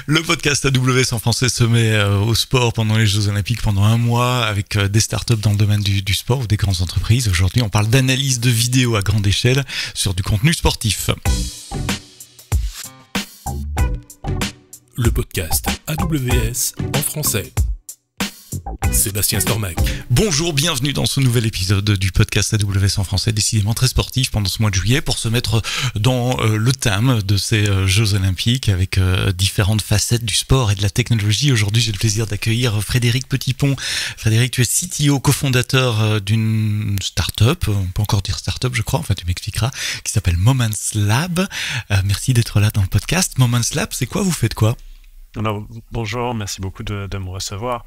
Le podcast AWS en français se met au sport pendant les Jeux Olympiques pendant un mois avec des startups dans le domaine du sport ou des grandes entreprises. Aujourd'hui, on parle d'analyse de vidéos à grande échelle sur du contenu sportif. Le podcast AWS en français. Sébastien Stormac. Bonjour, bienvenue dans ce nouvel épisode du podcast AWS en français, décidément très sportif pendant ce mois de juillet pour se mettre dans le thème de ces Jeux Olympiques avec différentes facettes du sport et de la technologie. Aujourd'hui, j'ai le plaisir d'accueillir Frédéric Petitpont. Frédéric, tu es CTO, cofondateur d'une start-up, on peut encore dire start-up je crois, enfin tu m'expliqueras, qui s'appelle Moments Lab. Merci d'être là dans le podcast. Moments Lab, c'est quoi? Vous faites quoi? Alors, bonjour, merci beaucoup de me recevoir.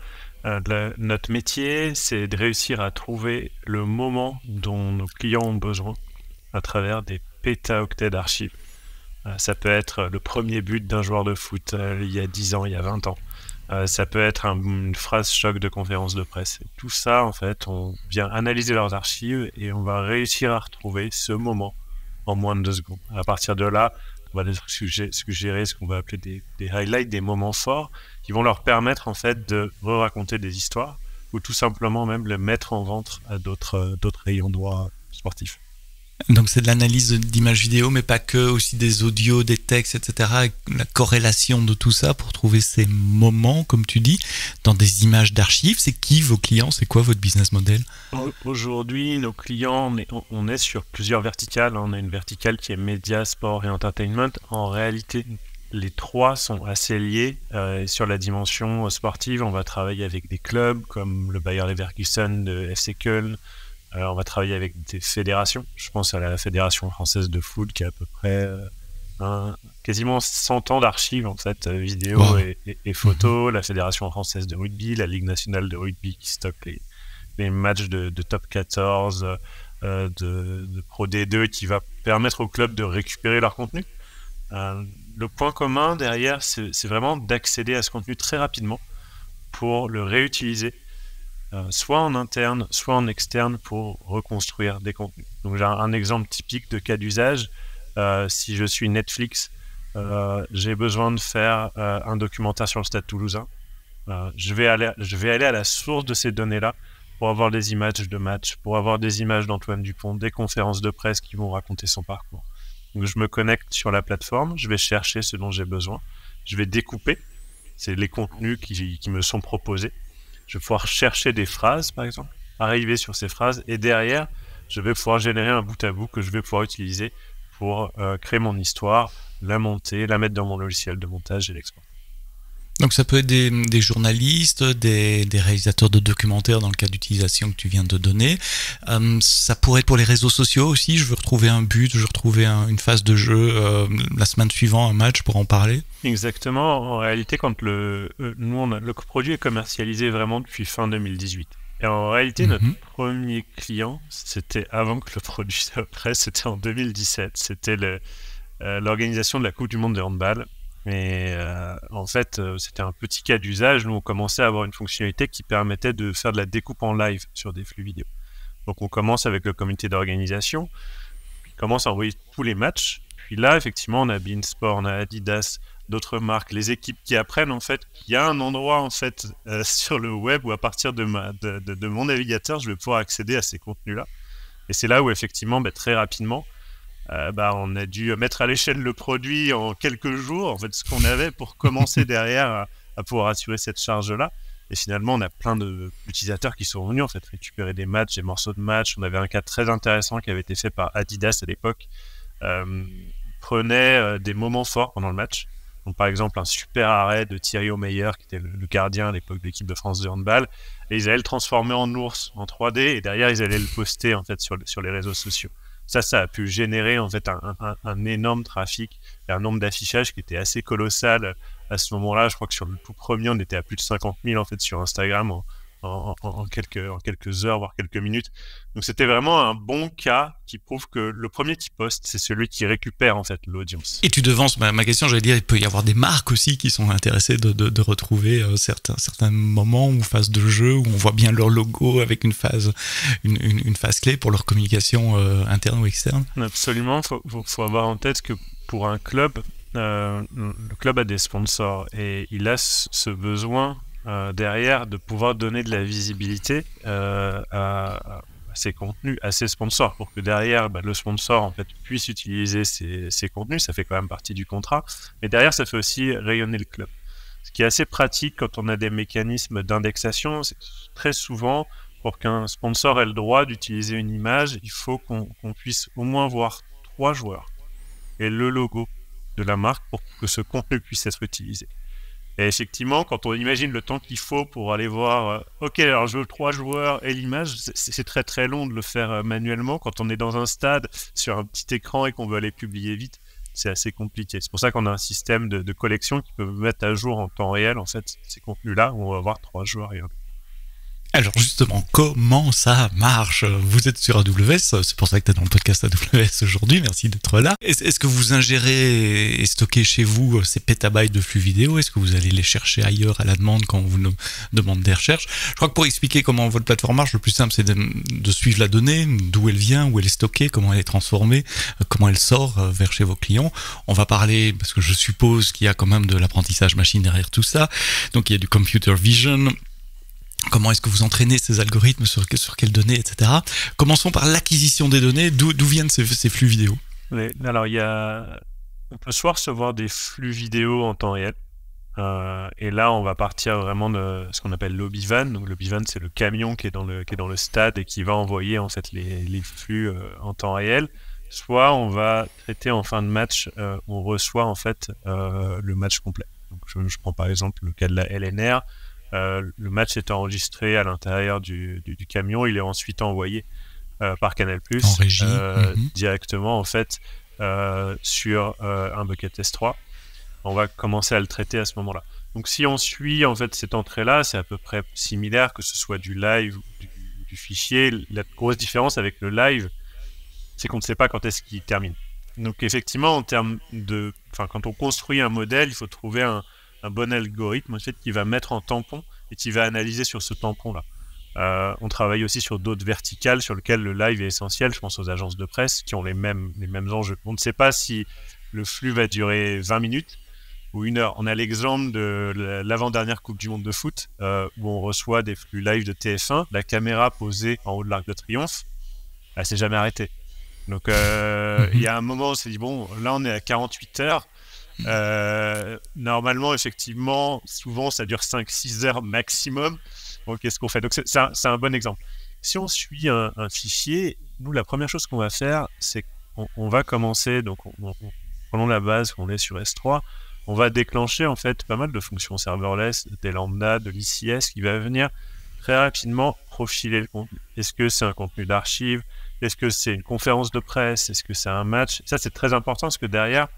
Notre métier, c'est de réussir à trouver le moment dont nos clients ont besoin à travers des pétaoctets d'archives. Ça peut être le premier but d'un joueur de foot il y a 10 ans, il y a 20 ans. Ça peut être une phrase choc de conférence de presse. Et tout ça, en fait, on vient analyser leurs archives et on va réussir à retrouver ce moment en moins de 2 secondes. À partir de là, on va suggérer ce qu'on va appeler des highlights, des moments forts qui vont leur permettre en fait de raconter des histoires ou tout simplement même le mettre en vente à d'autres ayants droit sportifs. Donc c'est de l'analyse d'images vidéo, mais pas que, aussi des audios, des textes, etc. Avec la corrélation de tout ça pour trouver ces moments, comme tu dis, dans des images d'archives. C'est qui vos clients? C'est quoi votre business model? Aujourd'hui, nos clients, on est sur plusieurs verticales. On a une verticale qui est médias, sport et entertainment. En réalité, les trois sont assez liés. Sur la dimension sportive, on va travailler avec des clubs comme le Bayer Leverkusen de FC Köln. On va travailler avec des fédérations. Je pense à la Fédération française de foot qui a à peu près quasiment 100 ans d'archives en fait, vidéo et photos. La Fédération française de rugby, la Ligue nationale de rugby qui stocke les matchs de top 14, de Pro D2 qui va permettre aux clubs de récupérer leur contenu. Le point commun derrière, c'est vraiment d'accéder à ce contenu très rapidement pour le réutiliser, soit en interne, soit en externe pour reconstruire des contenus. Donc j'ai un exemple typique de cas d'usage. Si je suis Netflix, j'ai besoin de faire un documentaire sur le Stade Toulousain. Je vais aller à la source de ces données-là pour avoir des images de match, pour avoir des images d'Antoine Dupont, des conférences de presse qui vont raconter son parcours. Donc je me connecte sur la plateforme, je vais chercher ce dont j'ai besoin, je vais découper, c'est les contenus qui me sont proposés. Je vais pouvoir chercher des phrases, par exemple, arriver sur ces phrases, et derrière, je vais pouvoir générer un bout à bout que je vais pouvoir utiliser pour créer mon histoire, la monter, la mettre dans mon logiciel de montage et l'export. Donc ça peut être des journalistes, des réalisateurs de documentaires dans le cas d'utilisation que tu viens de donner. Ça pourrait être pour les réseaux sociaux aussi. Je veux retrouver un but, je veux retrouver une phase de jeu la semaine suivante, un match pour en parler. Exactement. En réalité, quand le produit est commercialisé vraiment depuis fin 2018. Et en réalité, notre premier client, c'était avant que le produit soit prêt, c'était en 2017. C'était l'organisation de la Coupe du Monde de handball. Et en fait, c'était un petit cas d'usage. Nous, on commençait à avoir une fonctionnalité qui permettait de faire de la découpe en live sur des flux vidéo. Donc, on commence avec le comité d'organisation, puis on commence à envoyer tous les matchs. Puis là, effectivement, on a beIN Sport, on a Adidas, d'autres marques, les équipes qui apprennent en fait qu'il y a un endroit en fait sur le web où à partir de mon navigateur, je vais pouvoir accéder à ces contenus-là. Et c'est là où effectivement, très rapidement, on a dû mettre à l'échelle le produit en quelques jours, en fait, ce qu'on avait pour commencer derrière à pouvoir assurer cette charge-là. Et finalement, on a plein d'utilisateurs qui sont venus en fait récupérer des matchs, des morceaux de matchs. On avait un cas très intéressant qui avait été fait par Adidas à l'époque. Prenait des moments forts pendant le match. Donc, par exemple, un super arrêt de Thierry Omeyer, qui était le gardien à l'époque de l'équipe de France de handball. Et ils allaient le transformer en ours, en 3D. Et derrière, ils allaient le poster en fait sur les réseaux sociaux. Ça a pu générer en fait un énorme trafic et un nombre d'affichages qui était assez colossal à ce moment-là. Je crois que sur le tout premier, on était à plus de 50 000 en fait sur Instagram en quelques heures, voire quelques minutes. Donc c'était vraiment un bon cas qui prouve que le premier qui poste, c'est celui qui récupère en fait l'audience. Et tu devances ma question, j'allais dire, il peut y avoir des marques aussi qui sont intéressées de retrouver certains moments ou phases de jeu où on voit bien leur logo avec une phase clé pour leur communication interne ou externe. Absolument, faut avoir en tête que pour un club, le club a des sponsors et il a ce besoin derrière de pouvoir donner de la visibilité à ses contenus, à ses sponsors, pour que derrière le sponsor en fait puisse utiliser ses contenus. Ça fait quand même partie du contrat, mais derrière ça fait aussi rayonner le club. Ce qui est assez pratique quand on a des mécanismes d'indexation, c'est très souvent pour qu'un sponsor ait le droit d'utiliser une image, il faut qu'on puisse au moins voir 3 joueurs et le logo de la marque pour que ce contenu puisse être utilisé. Et effectivement, quand on imagine le temps qu'il faut pour aller voir, ok, alors je veux 3 joueurs et l'image, c'est très très long de le faire manuellement. Quand on est dans un stade, sur un petit écran et qu'on veut aller publier vite, c'est assez compliqué. C'est pour ça qu'on a un système de collection qui peut mettre à jour en temps réel, en fait, ces contenus-là, où on va avoir 3 joueurs et un. Alors justement, comment ça marche? Vous êtes sur AWS, c'est pour ça que tu es dans le podcast AWS aujourd'hui, merci d'être là. Est-ce que vous ingérez et stockez chez vous ces pétabytes de flux vidéo? Est-ce que vous allez les chercher ailleurs à la demande quand on vous demande des recherches? Je crois que pour expliquer comment votre plateforme marche, le plus simple c'est de suivre la donnée, d'où elle vient, où elle est stockée, comment elle est transformée, comment elle sort vers chez vos clients. On va parler, parce que je suppose qu'il y a quand même de l'apprentissage machine derrière tout ça, donc il y a du computer vision. Comment est-ce que vous entraînez ces algorithmes, sur quelles données, etc. Commençons par l'acquisition des données. D'où viennent ces flux vidéo? Alors, on peut soit recevoir des flux vidéo en temps réel. Et là, on va partir vraiment de ce qu'on appelle l'Obivan. Donc, l'Obivan, c'est le camion qui est dans le stade et qui va envoyer en fait les flux en temps réel. Soit on va traiter en fin de match, on reçoit en fait le match complet. Donc, je prends par exemple le cas de la LNR. Le match est enregistré à l'intérieur du camion, il est ensuite envoyé par Canal+, en régie, directement en fait sur un bucket S3. On va commencer à le traiter à ce moment-là. Donc si on suit en fait cette entrée-là, c'est à peu près similaire, que ce soit du live ou du fichier. La grosse différence avec le live, c'est qu'on ne sait pas quand est-ce qu'il termine. Donc effectivement, quand on construit un modèle, il faut trouver un bon algorithme en fait, qui va mettre en tampon et qui va analyser sur ce tampon-là. On travaille aussi sur d'autres verticales sur lesquelles le live est essentiel. Je pense aux agences de presse qui ont les mêmes enjeux. On ne sait pas si le flux va durer 20 minutes ou 1 heure. On a l'exemple de l'avant-dernière Coupe du Monde de foot où on reçoit des flux live de TF1. La caméra posée en haut de l'Arc de Triomphe, elle s'est jamais arrêtée. Donc il y a un moment où on s'est dit, bon, là on est à 48 heures. Normalement, effectivement, souvent ça dure 5-6 heures maximum. Donc, qu'est-ce qu'on fait? Donc, c'est un bon exemple. Si on suit un fichier, nous, la première chose qu'on va faire, c'est qu'on va commencer, donc, prenons la base qu'on est sur S3, on va déclencher en fait pas mal de fonctions serverless, des lambda, de l'ICS qui va venir très rapidement profiler le contenu. Est-ce que c'est un contenu d'archive? Est-ce que c'est une conférence de presse? Est-ce que c'est un match? Ça, c'est très important parce que derrière,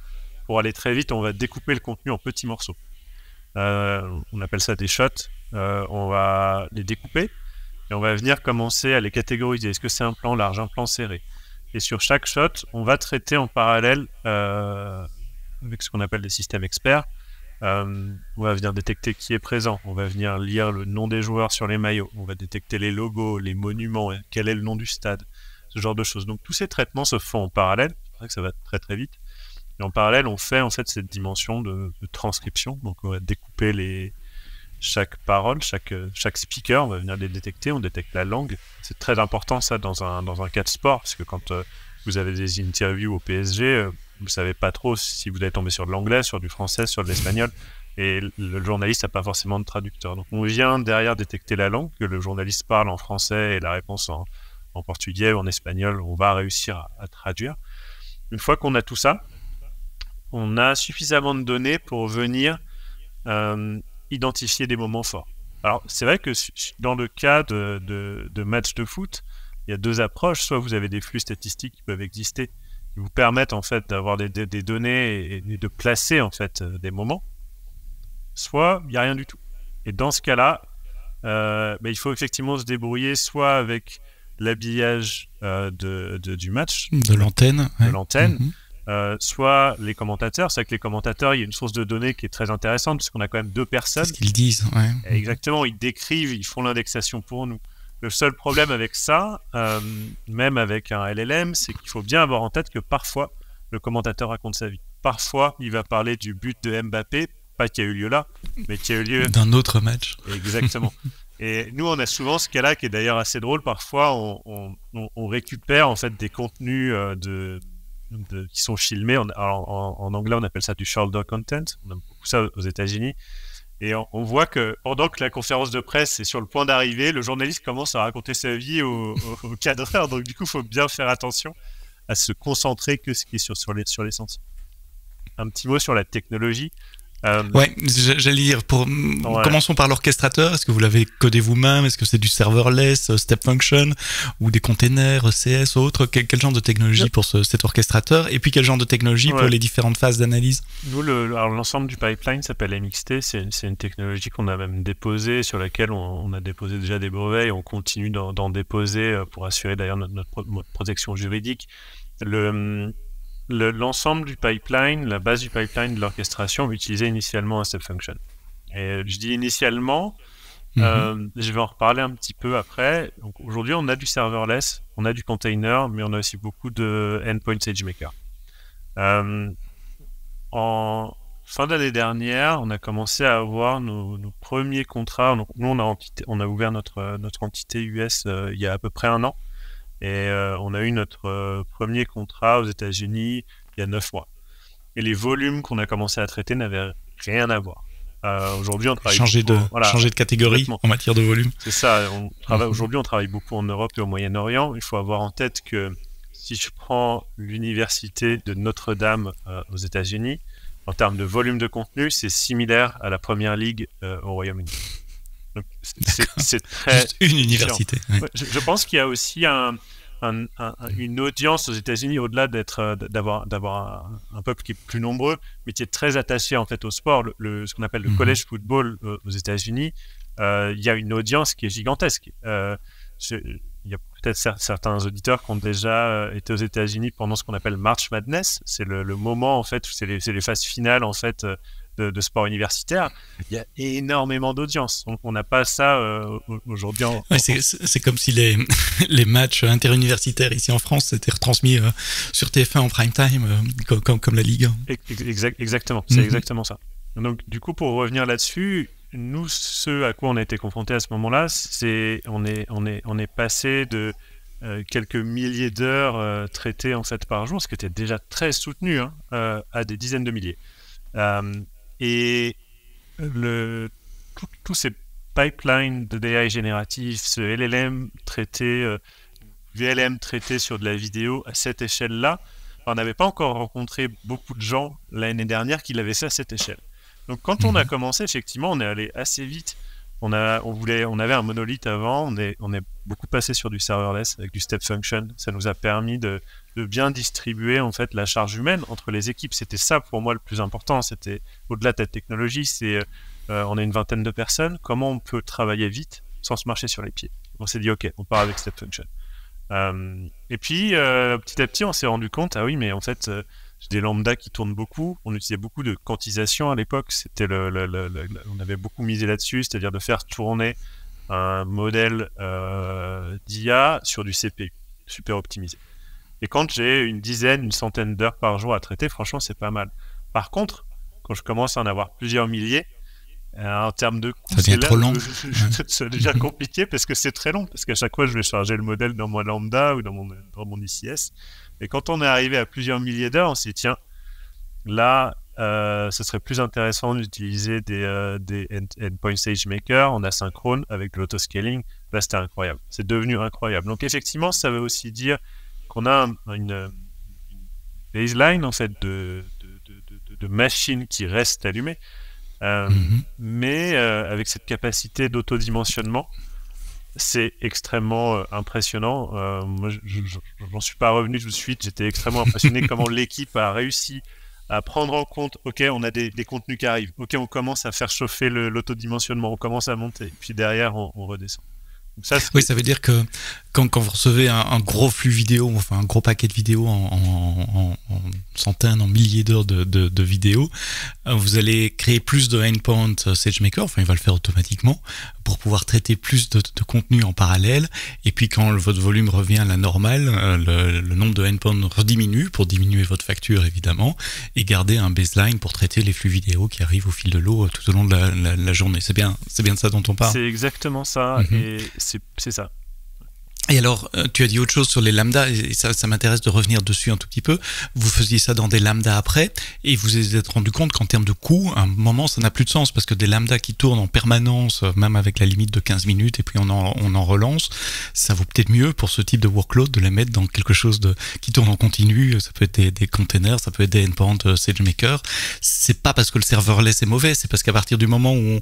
pour aller très vite, on va découper le contenu en petits morceaux. On appelle ça des shots. On va les découper et on va venir commencer à les catégoriser. Est-ce que c'est un plan large, un plan serré? Et sur chaque shot, on va traiter en parallèle avec ce qu'on appelle des systèmes experts. On va venir détecter qui est présent. On va venir lire le nom des joueurs sur les maillots. On va détecter les logos, les monuments, quel est le nom du stade, ce genre de choses. Donc tous ces traitements se font en parallèle. C'est vrai que ça va très très vite. Et en parallèle, on fait en fait cette dimension de transcription. Donc, on va découper chaque parole, chaque speaker, on va venir les détecter. On détecte la langue. C'est très important ça dans un cas de sport, parce que quand vous avez des interviews au PSG, vous savez pas trop si vous allez tomber sur de l'anglais, sur du français, sur de l'espagnol. Et le journaliste n'a pas forcément de traducteur. Donc, on vient derrière détecter la langue, que le journaliste parle en français et la réponse en portugais ou en espagnol, on va réussir à traduire. Une fois qu'on a tout ça, on a suffisamment de données pour venir identifier des moments forts. Alors, c'est vrai que dans le cas de matchs de foot, il y a 2 approches. Soit vous avez des flux statistiques qui peuvent exister, qui vous permettent en fait d'avoir des données et de placer en fait des moments. Soit il n'y a rien du tout. Et dans ce cas-là, il faut effectivement se débrouiller soit avec l'habillage du match, de l'antenne, soit les commentateurs. C'est que les commentateurs, il y a une source de données qui est très intéressante parce qu'on a quand même 2 personnes. C'est ce qu'ils disent. Ouais. Exactement, ils décrivent, ils font l'indexation pour nous. Le seul problème avec ça, même avec un LLM, c'est qu'il faut bien avoir en tête que parfois le commentateur raconte sa vie. parfois, il va parler du but de Mbappé, pas qui a eu lieu là, mais qui a eu lieu d'un autre match. Exactement. Et nous, on a souvent ce cas-là qui est d'ailleurs assez drôle. Parfois, on récupère en fait des contenus qui sont filmés. En anglais, on appelle ça du shoulder content. On a beaucoup ça aux États-Unis. Et on voit que pendant que la conférence de presse est sur le point d'arriver, le journaliste commence à raconter sa vie au cadreur. Donc du coup, il faut bien faire attention à se concentrer que ce qui est sur l'essentiel. Un petit mot sur la technologie. Ouais, j'allais dire, commençons par l'orchestrateur. Est-ce que vous l'avez codé vous-même? Est-ce que c'est du serverless, step function, ou des containers, CS, autres? Quel genre de technologie pour cet orchestrateur? Et puis quel genre de technologie pour les différentes phases d'analyse? Nous, l'ensemble du pipeline s'appelle MXT. C'est une technologie qu'on a même déposée, sur laquelle on a déposé déjà des brevets et on continue d'en déposer pour assurer d'ailleurs notre protection juridique. L'ensemble du pipeline, la base du pipeline de l'orchestration utilisait initialement un step function. Et je dis initialement, je vais en reparler un petit peu après. Donc aujourd'hui, on a du serverless, on a du container, mais on a aussi beaucoup de endpoint SageMaker. En fin d'année dernière, on a commencé à avoir nos premiers contrats. Donc, nous, on a ouvert notre entité US il y a à peu près 1 an. Et on a eu notre premier contrat aux États-Unis il y a 9 mois. Et les volumes qu'on a commencé à traiter n'avaient rien à voir. Aujourd'hui, on travaille changer de catégorie en matière de volume. C'est ça. Aujourd'hui, on travaille beaucoup en Europe et au Moyen-Orient. Il faut avoir en tête que si je prends l'université de Notre-Dame aux États-Unis, en termes de volume de contenu, c'est similaire à la première ligue au Royaume-Uni. Donc, c'est très juste une université. Ouais. Je pense qu'il y a aussi une audience aux États-Unis, au-delà d'avoir un peuple qui est plus nombreux, mais qui est très attaché en fait au sport. Ce qu'on appelle le college football aux États-Unis, il y a une audience qui est gigantesque. Il y a peut-être certains auditeurs qui ont déjà été aux États-Unis pendant ce qu'on appelle March Madness. C'est le moment en fait, c'est les phases finales en fait. De sport universitaire, il y a énormément d'audience. Donc on n'a pas ça aujourd'hui. C'est comme si les matchs interuniversitaires ici en France étaient retransmis sur TF1 en prime time, comme la Ligue. Exactement, c'est exactement ça. Donc du coup, pour revenir là-dessus, nous, ce à quoi on a été confrontés à ce moment-là, c'est on est passé de quelques milliers d'heures traitées en fait par jour, ce qui était déjà très soutenu, à des dizaines de milliers. Et tous ces pipelines de d'AI génératif, ce LLM traité, VLM traité sur de la vidéo à cette échelle-là, on n'avait pas encore rencontré beaucoup de gens l'année dernière qui l'avaient fait à cette échelle. Donc quand on a commencé, effectivement, on est allé assez vite. On avait un monolithe avant, on est beaucoup passé sur du serverless avec du step function. Ça nous a permis de bien distribuer en fait la charge humaine entre les équipes. C'était ça pour moi le plus important. C'était au-delà de la technologie, on a une vingtaine de personnes. Comment on peut travailler vite sans se marcher sur les pieds? On s'est dit ok, on part avec step function. Et puis petit à petit, on s'est rendu compte oui, mais en fait j'ai des lambdas qui tournent beaucoup. On utilisait beaucoup de quantisation à l'époque. C'était on avait beaucoup misé là-dessus, c'est-à-dire de faire tourner un modèle d'IA sur du CPU, super optimisé. Et quand j'ai une centaine d'heures par jour à traiter, franchement, c'est pas mal. Par contre, quand je commence à en avoir plusieurs milliers, en termes de coût, ça devient trop long. Ça devient compliqué parce que c'est très long. Parce qu'à chaque fois, je vais charger le modèle dans mon lambda ou dans mon ICS. Et quand on est arrivé à plusieurs milliers d'heures, on s'est dit, tiens, là, ce serait plus intéressant d'utiliser des endpoint SageMaker en asynchrone avec de l'autoscaling. Là, c'était incroyable. C'est devenu incroyable. Donc, effectivement, ça veut aussi dire qu'on a une baseline, en fait, de machines qui restent allumées, mais avec cette capacité d'autodimensionnement. C'est extrêmement impressionnant. Moi, je n'en suis pas revenu tout de suite. J'étais extrêmement impressionné comment l'équipe a réussi à prendre en compte, ok, on a des contenus qui arrivent, ok, on commence à faire chauffer l'autodimensionnement, on commence à monter, puis derrière, on redescend. Donc ça, oui, ça veut dire que quand vous recevez un gros flux vidéo, enfin un gros paquet de vidéos en centaines, en milliers d'heures de vidéos, vous allez créer plus de endpoint SageMaker, enfin il va le faire automatiquement, pour pouvoir traiter plus de contenu en parallèle. Et puis quand votre volume revient à la normale, le nombre de endpoints rediminue pour diminuer votre facture évidemment, et garder un baseline pour traiter les flux vidéo qui arrivent au fil de l'eau tout au long de la journée. C'est bien de ça dont on parle. C'est exactement ça, et c'est ça. Et alors, tu as dit autre chose sur les lambdas, et ça m'intéresse de revenir dessus un tout petit peu. Vous faisiez ça dans des lambdas après, et vous vous êtes rendu compte qu'en termes de coût, à un moment, ça n'a plus de sens, parce que des lambdas qui tournent en permanence, même avec la limite de 15 minutes, et puis on en relance, ça vaut peut-être mieux pour ce type de workload de les mettre dans quelque chose qui tourne en continu. Ça peut être des containers, ça peut être des endpoints SageMaker. C'est pas parce que le serverless est mauvais, c'est parce qu'à partir du moment où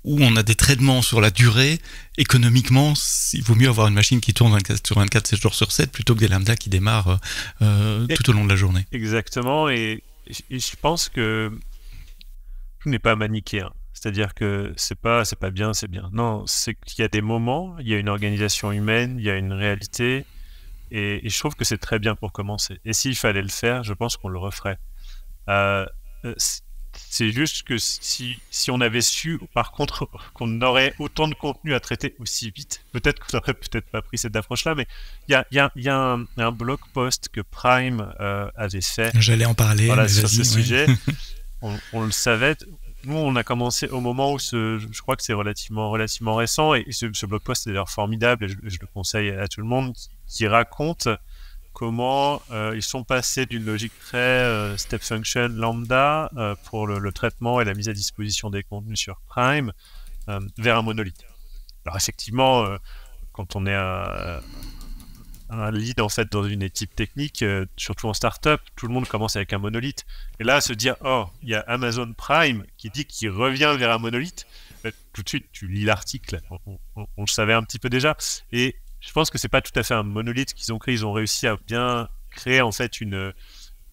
on a des traitements sur la durée, économiquement, il vaut mieux avoir une machine qui tourne 24 sur 24, 7 jours sur 7, plutôt que des lambdas qui démarrent tout au long de la journée. Exactement, et je pense que tout n'est pas manichéen. C'est-à-dire que c'est pas bien, c'est bien. Non, c'est qu'il y a des moments, il y a une organisation humaine, il y a une réalité, et je trouve que c'est très bien pour commencer. Et s'il fallait le faire, je pense qu'on le referait. C'est juste que si on avait su, par contre, qu'on aurait autant de contenu à traiter aussi vite, peut-être qu'on n'aurait peut-être pas pris cette approche-là, mais il y a un blog post que Prime avait fait. J'allais en parler. Sur ce sujet. On le savait. Nous, on a commencé au moment où je crois que c'est relativement récent, et ce blog post est d'ailleurs formidable, et je le conseille à tout le monde, qui raconte comment ils sont passés d'une logique très step function lambda pour le traitement et la mise à disposition des contenus sur Prime vers un monolithe. Alors effectivement, quand on est un lead en fait dans une équipe technique, surtout en startup, tout le monde commence avec un monolithe. Et là, se dire il y a Amazon Prime qui dit qu'il revient vers un monolithe, tout de suite tu lis l'article, on le savait un petit peu déjà, et je pense que c'est pas tout à fait un monolithe qu'ils ont créé. Ils ont réussi à bien créer en fait une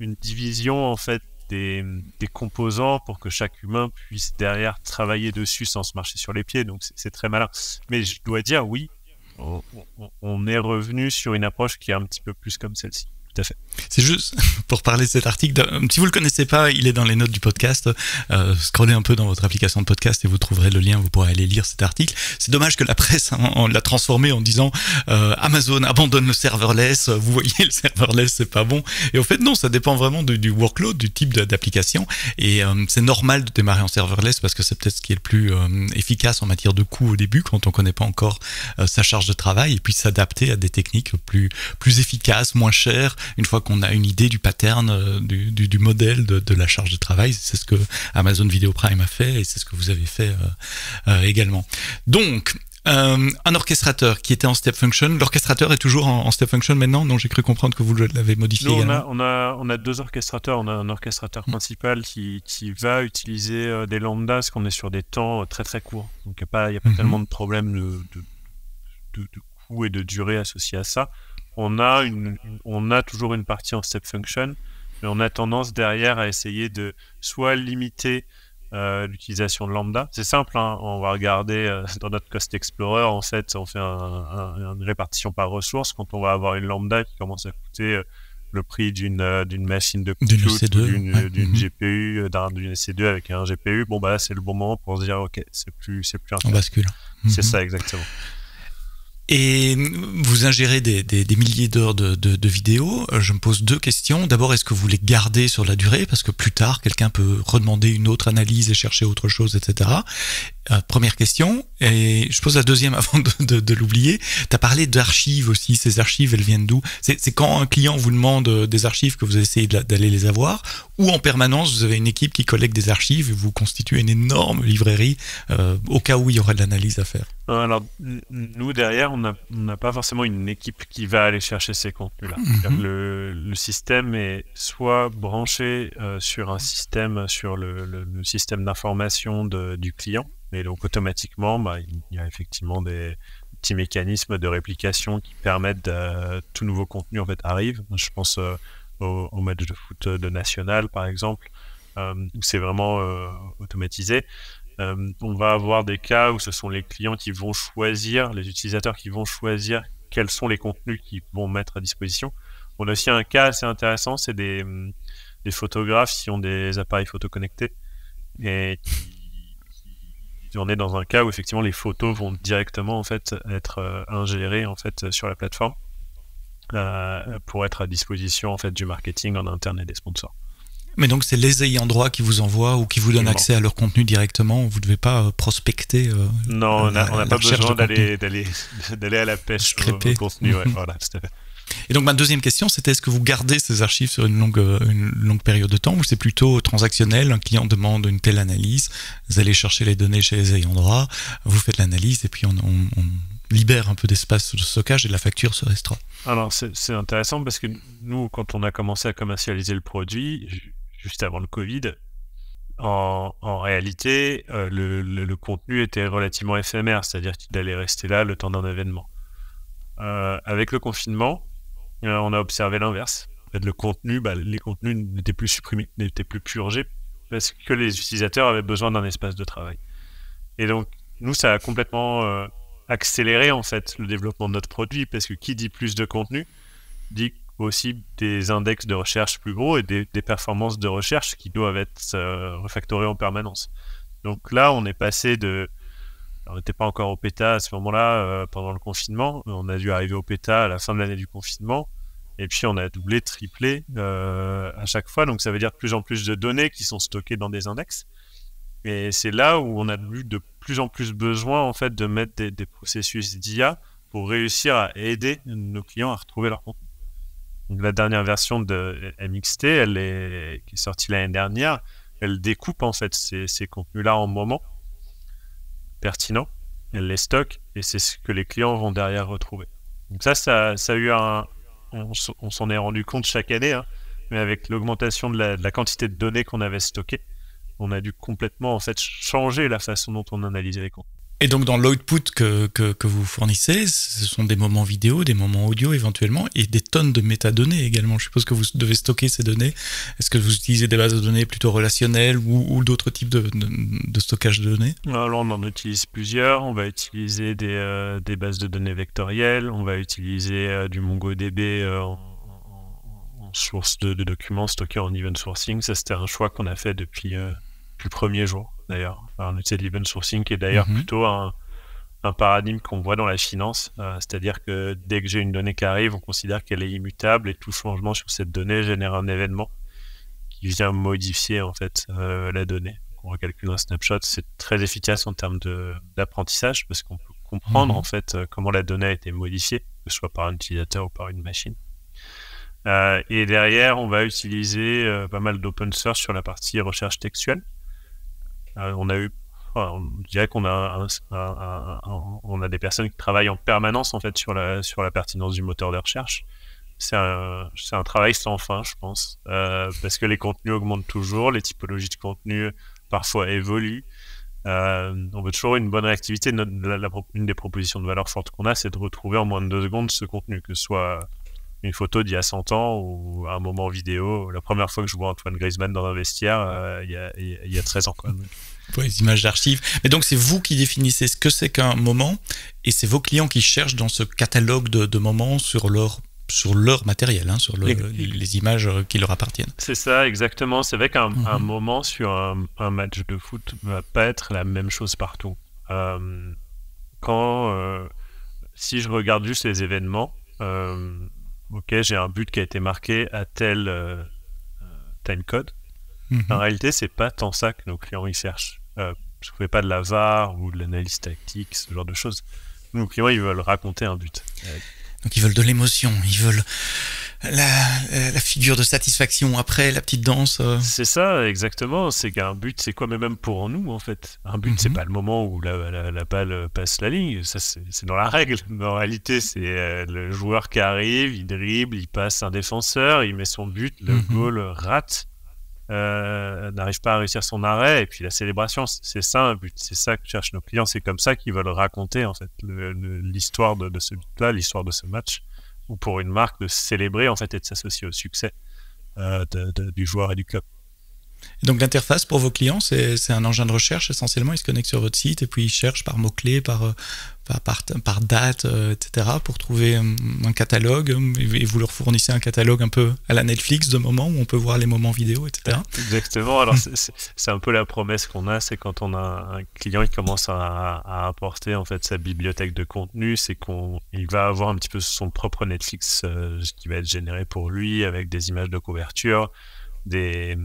division en fait des composants pour que chaque humain puisse derrière travailler dessus sans se marcher sur les pieds. Donc c'est très malin. Mais je dois dire oui, on est revenu sur une approche qui est un petit peu plus comme celle-ci. Tout à fait. C'est juste pour parler de cet article. Si vous le connaissez pas, il est dans les notes du podcast. Scrollez un peu dans votre application de podcast et vous trouverez le lien. Vous pourrez aller lire cet article. C'est dommage que la presse on l'a transformé en disant Amazon abandonne le serverless. Vous voyez, le serverless c'est pas bon. Et en fait non, ça dépend vraiment du workload, du type d'application. Et c'est normal de démarrer en serverless parce que c'est peut-être ce qui est le plus efficace en matière de coût au début quand on connaît pas encore sa charge de travail, et puis s'adapter à des techniques plus efficaces, moins chères, une fois qu'on a une idée du pattern, du modèle de la charge de travail. C'est ce que Amazon Video Prime a fait, et c'est ce que vous avez fait également. Donc, un orchestrateur qui était en step function. L'orchestrateur est toujours en step function maintenant? Non, j'ai cru comprendre que vous l'avez modifié. Nous, on a deux orchestrateurs. On a un orchestrateur principal qui va utiliser des lambdas, parce qu'on est sur des temps très très courts. Donc il n'y a pas tellement de problèmes de coût et de durée associés à ça. On a toujours une partie en step function, mais on a tendance derrière à essayer de soit limiter l'utilisation de lambda. C'est simple, hein, on va regarder dans notre Cost Explorer, en fait, on fait une répartition par ressource. Quand on va avoir une lambda qui commence à coûter le prix d'une machine de compute, d'une GPU, d'une EC2 avec un GPU, bon bah là c'est le bon moment pour se dire ok, c'est plus on bascule. C'est ça exactement. Et vous ingérez des milliers d'heures de vidéos. Je me pose deux questions. D'abord, est-ce que vous les gardez sur la durée? Parce que plus tard, quelqu'un peut redemander une autre analyse et chercher autre chose, etc. Première question. Et je pose la deuxième avant de l'oublier. Tu as parlé d'archives aussi. Ces archives, elles viennent d'où? C'est quand un client vous demande des archives que vous essayez d'aller les avoir, ou en permanence, vous avez une équipe qui collecte des archives et vous constituez une énorme librairie au cas où il y aurait de l'analyse à faire? Alors, nous, derrière, on n'a pas forcément une équipe qui va aller chercher ces contenus-là. Le système est soit branché sur un système, sur le système d'information du client, et donc automatiquement, il y a effectivement des petits mécanismes de réplication qui permettent tout nouveau contenu en fait arrive. Je pense au match de foot de National, par exemple, où c'est vraiment automatisé. On va avoir des cas où ce sont les clients qui vont choisir, les utilisateurs qui vont choisir quels sont les contenus qu'ils vont mettre à disposition. On a aussi un cas assez intéressant, c'est des photographes qui ont des appareils photo connectés et qui on est dans un cas où effectivement les photos vont directement en fait être ingérées en fait sur la plateforme pour être à disposition en fait du marketing en interne et des sponsors. Mais donc c'est les ayants droit qui vous envoient ou qui vous donnent accès à leur contenu directement. Vous ne devez pas prospecter. Non, on n'a pas besoin d'aller à la pêche au contenu. Ouais, voilà, tout à fait. Et donc ma deuxième question, c'était est-ce que vous gardez ces archives sur une longue période de temps ou c'est plutôt transactionnel, un client demande une telle analyse, vous allez chercher les données chez les ayants droit, vous faites l'analyse et puis on libère un peu d'espace de stockage et la facture se restera. Alors c'est intéressant parce que nous, quand on a commencé à commercialiser le produit, juste avant le Covid, en réalité, le contenu était relativement éphémère, c'est-à-dire qu'il allait rester là le temps d'un événement. Avec le confinement, on a observé l'inverse. En fait, les contenus n'étaient plus supprimés, n'étaient plus purgés parce que les utilisateurs avaient besoin d'un espace de travail. Et donc, nous, ça a complètement accéléré en fait le développement de notre produit parce que qui dit plus de contenu dit aussi des index de recherche plus gros et des performances de recherche qui doivent être refactorées en permanence. Donc là, on est passé on n'était pas encore au PETA à ce moment-là pendant le confinement. On a dû arriver au PETA à la fin de l'année du confinement. Et puis, on a doublé, triplé à chaque fois. Donc, ça veut dire de plus en plus de données qui sont stockées dans des index. Et c'est là où on a eu de plus en plus besoin en fait, de mettre des processus d'IA pour réussir à aider nos clients à retrouver leur contenu. Donc, la dernière version de MXT, qui est sortie l'année dernière, elle découpe en fait ces contenus-là en moments pertinents, elle les stocke et c'est ce que les clients vont derrière retrouver. Donc ça a eu on s'en est rendu compte chaque année, mais avec l'augmentation de la quantité de données qu'on avait stockées, on a dû complètement en fait changer la façon dont on analysait les contenus. Et donc dans l'output que vous fournissez, ce sont des moments vidéo, des moments audio éventuellement, et des tonnes de métadonnées également. Je suppose que vous devez stocker ces données. Est-ce que vous utilisez des bases de données plutôt relationnelles ou d'autres types de stockage de données ? Alors on en utilise plusieurs. On va utiliser des bases de données vectorielles. On va utiliser du MongoDB en source de documents stockés en event sourcing. Ça, c'était un choix qu'on a fait depuis le premier jour. D'ailleurs, on utilise l'event sourcing qui est d'ailleurs plutôt un paradigme qu'on voit dans la finance, c'est-à-dire que dès que j'ai une donnée qui arrive, on considère qu'elle est immutable et tout changement sur cette donnée génère un événement qui vient modifier en fait la donnée. Donc, on recalcule un snapshot, c'est très efficace en termes d'apprentissage parce qu'on peut comprendre en fait comment la donnée a été modifiée, que ce soit par un utilisateur ou par une machine. Et derrière, on va utiliser pas mal d'open source sur la partie recherche textuelle. On dirait qu'on a on a des personnes qui travaillent en permanence en fait sur la pertinence du moteur de recherche. C'est un travail sans fin, je pense, parce que les contenus augmentent toujours, les typologies de contenus parfois évoluent. On veut toujours une bonne réactivité. Une des propositions de valeur forte qu'on a, c'est de retrouver en moins de 2 secondes ce contenu, que ce soit une photo d'il y a 100 ans ou un moment vidéo. La première fois que je vois Antoine Griezmann dans un vestiaire, il y a 13 ans. Quoi. Pour les images d'archives. Mais donc, c'est vous qui définissez ce que c'est qu'un moment et c'est vos clients qui cherchent dans ce catalogue de moments sur leur matériel, sur les images qui leur appartiennent. C'est ça, exactement. C'est vrai qu'un moment sur un match de foot ne va pas être la même chose partout. Si je regarde juste les événements, j'ai un but qui a été marqué à tel timecode. En réalité, c'est pas tant ça que nos clients y cherchent. Je ne fais pas de la VAR ou de l'analyse tactique, ce genre de choses. Nos clients, ils veulent raconter un but. Donc ils veulent de l'émotion, ils veulent la figure de satisfaction après la petite danse. C'est ça, exactement. C'est qu'un but, c'est quoi, mais même pour nous, en fait. Un but, c'est pas le moment où la balle passe la ligne. Ça, c'est dans la règle. Mais en réalité, c'est le joueur qui arrive, il dribble, il passe un défenseur, il met son but, le goal rate. N'arrive pas à réussir son arrêt et puis la célébration, c'est ça un but, c'est ça que cherchent nos clients, c'est comme ça qu'ils veulent raconter en fait l'histoire de ce but-là, l'histoire de ce match, ou pour une marque de célébrer en fait et de s'associer au succès du joueur et du club. Donc l'interface pour vos clients, c'est un engin de recherche essentiellement. Ils se connectent sur votre site et puis ils cherchent par mots-clés, par date, etc. pour trouver un catalogue. Et vous leur fournissez un catalogue un peu à la Netflix de moments où on peut voir les moments vidéo, etc. Exactement. Alors c'est un peu la promesse qu'on a, c'est quand on a un client qui commence à apporter en fait sa bibliothèque de contenu, c'est qu'il va avoir un petit peu son propre Netflix qui va être généré pour lui avec des images de couverture, il